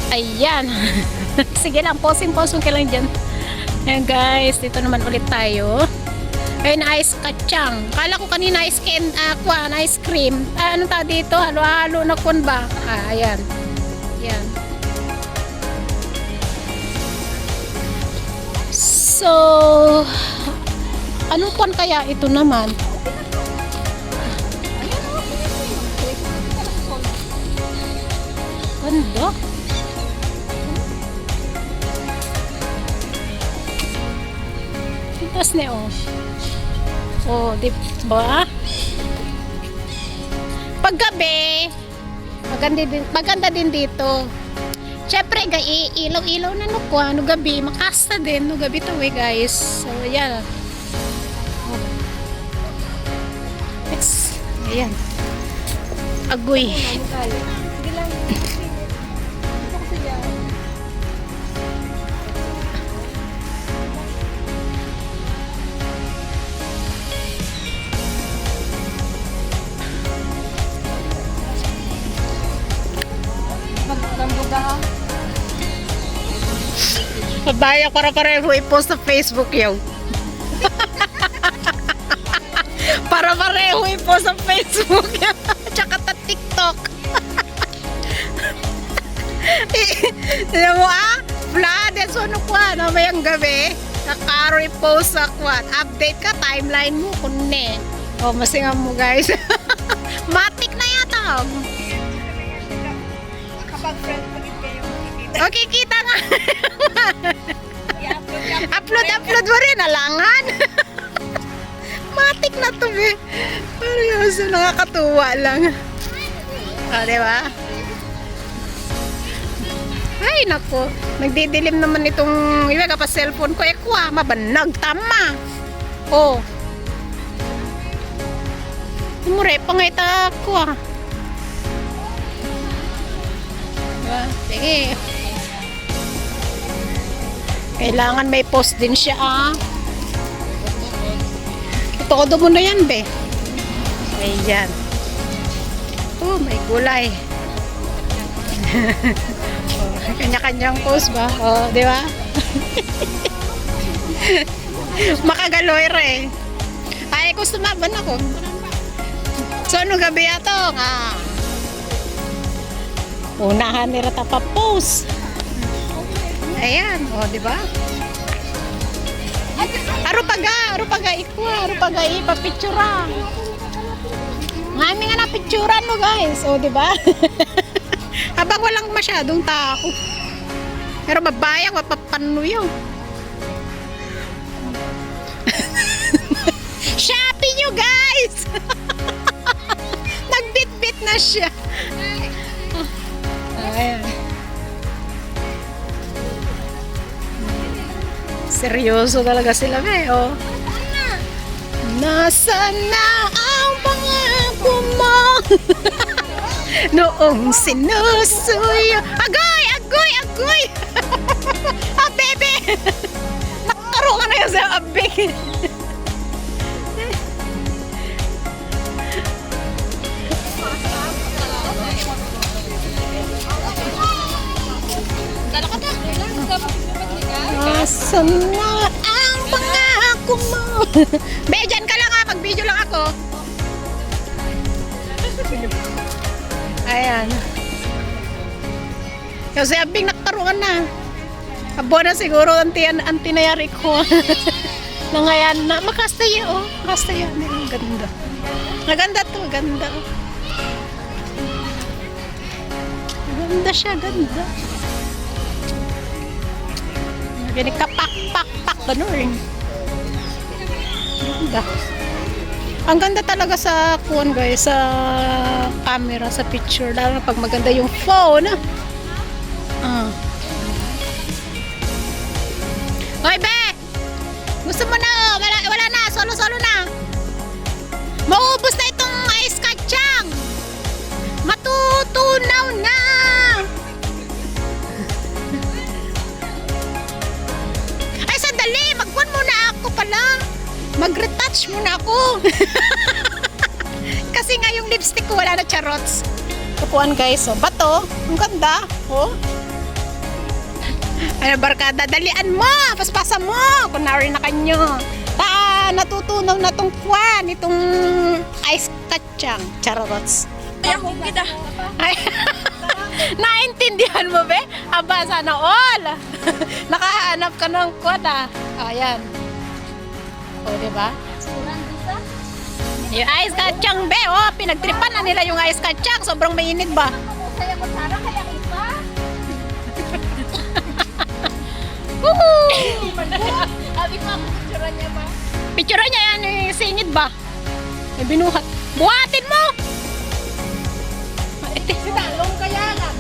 Ayan. Sige lang, posing ka lang dyan. Ayan guys, dito naman ulit tayo. Ayun, ice kachang. Kala ko kanina ice cream. Ano ta dito? Halo-halo na kun ba? Ayan. Ayan. So, anong kwan kaya ito naman? Ganda. Tapos na oh, di ba? Paggabi, maganda din dito. Siyempre, ilaw-ilaw na no gabi, makasta din, no gabi to guys. So, ayan. Next, ayan. Agoy. Pabaya para pareho i-post sa Facebook yung. Para pareho i-post sa Facebook yung. Tsaka ta TikTok. Alam mo Vlad, so ano kwa, namayang gabi, nakaro i-post sa kwan. Update ka, timeline mo, kunne. O, masingan mo guys. Matik na yata. Kapag friend mo din kayo makikita. Okay, kita nga. Upload mo rin, alangan. Matik na to, be. Seryoso, nakakatuwa lang. Diba? Ay, nako. Nagdidilim naman itong, iba ka pa cellphone ko, kwa, mabanag, tama. Oh. Mure, pangita ko, Diba? Sige. Kailangan may post din siya, Todo mo na yan, be. Ayan. Oh, may gulay. Kanya-kanyang post ba? Oh, di ba? Makagaloy re. Ay, gusto maban ako. So, ano gabi ato? Unahan nila tapapost. Ayan, o, di ba? Arupaga, ipapicturan. Ngami nga na picturan mo, guys. O, di ba? Habang walang masyadong tao. Pero mabayang, mapapanuyo. Shopee nyo, guys! Nagbit-bit na siya. Ayan. Seryoso talaga sila, oh. Nasaan na ang pangako mo? Noong sinusuyo. Agoy! Bebe! Nakaro ka na yun sa abing. Nasaan na ang pangako mo? Be, dyan ka lang mag-video lang ako. Ayan. Kasi abing naktaruan na. Abo na siguro ang tinayari ko. Nangayan na. Makastaya, Makastaya. Ang ganda. Maganda to, ganda. Ganda siya, ganda. Gani kapak, ganun. Ganda. Ang ganda talaga sa phone, guys, sa camera, sa picture, lalo na pag maganda yung phone. Hoy, be! Gusto mo na, wala na, solo na. Maubos na itong ice kachang. Matutunaw na. Ay, sandali, magkuhan muna ako pala. Mag-retouch muna ako. Kasi nga yung lipstick ko wala na charots. Kukuhan, guys, bato, ang ganda, Ay, barkada, dalian mo! Paspasan mo! Kunwari na kanyo. Natutunaw na tong kwan, itong ice kachang. Charots. Kaya kung kita. Ay, naintindihan mo, be? Aba, sana all. Nakahanap ka ng kwan, ah. Ayan. O, diba? Yung ice kachang, be. Oh, pinagtripan na nila yung ice kachang. Sobrang mainit ba? Kaya ko sana, kaya kita. Woohoo! Sabi ko ako, picture niya ba? Picture niya yan, yung singit ba? May binuhat. Buhatin mo! Si Talong kaya nga.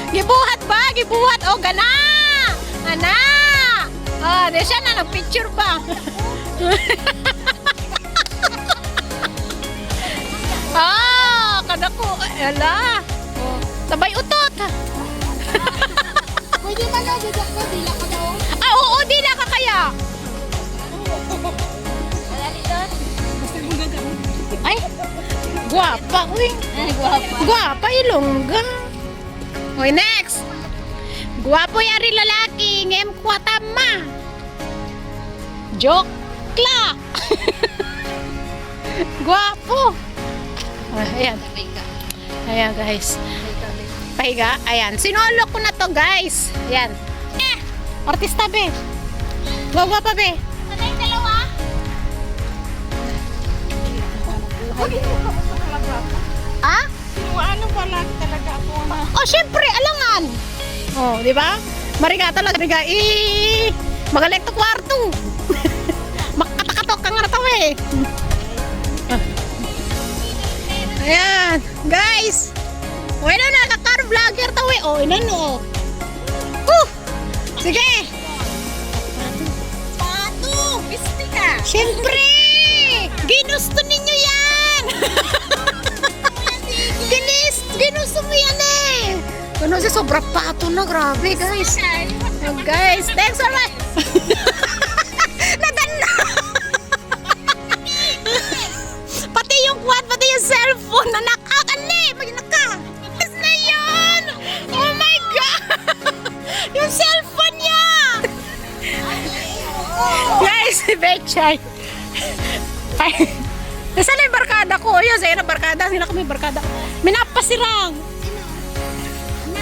Gibuhat ba? Gibuhat. O, gana! Ana! Ah, di siya na, nag-picture pa. Ah, kada ko. Ala. Oh, sabay utot. Pwede man na, dito ko, dila ka daw. Ah, oo, di na ka kaya. Alali doon. Gusto mong gagamit. Ay, guwapa. Uy, Guwapa. guwapa, ilongga. Uy, next. Guwapo yari lalaki. Ngem kuwatama. Joke la. Guwapo. Ah, ayan. Ayan, guys. Pahiga. Ayan. Sinolo ko na to, guys. Ayan. Artista, be. Guwapa, be. Ano yung dalawa? Ah? Ano pala talaga ako na? Oh, syempre, alangan. Oh, di ba? Mariga talaga. Mariga, magaling to kwarto. Makatakatok ka nga na to, eh. Ayan, guys. O, ina na, kakar vlogger to, eh. O, ina no. Sige. Pato! Pisti ka! Syempre! Ginusto ninyo yan! Ginusto mo yan eh! Ano si sobra pato na, grabe guys. Oh, guys, thanks for my... Naganda! Pati yung quad, pati yung cellphone na nakakali! Maginaka! Yes na yun! Oh my God! Yung cellphone niya! Guys, si Betchay. Ay, nasaan na yung barkada ko? Ayun, sa'yo na barkada. Sila kami barkada. Minapasirang.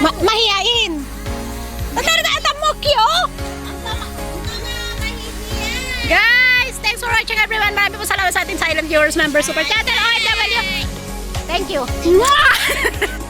Mahiyain. Natarata mo, Kyo? Guys, thanks for watching everyone. Maraming po salamat sa ating silent viewers, members, super chat, and OFW. Thank you. Mwah!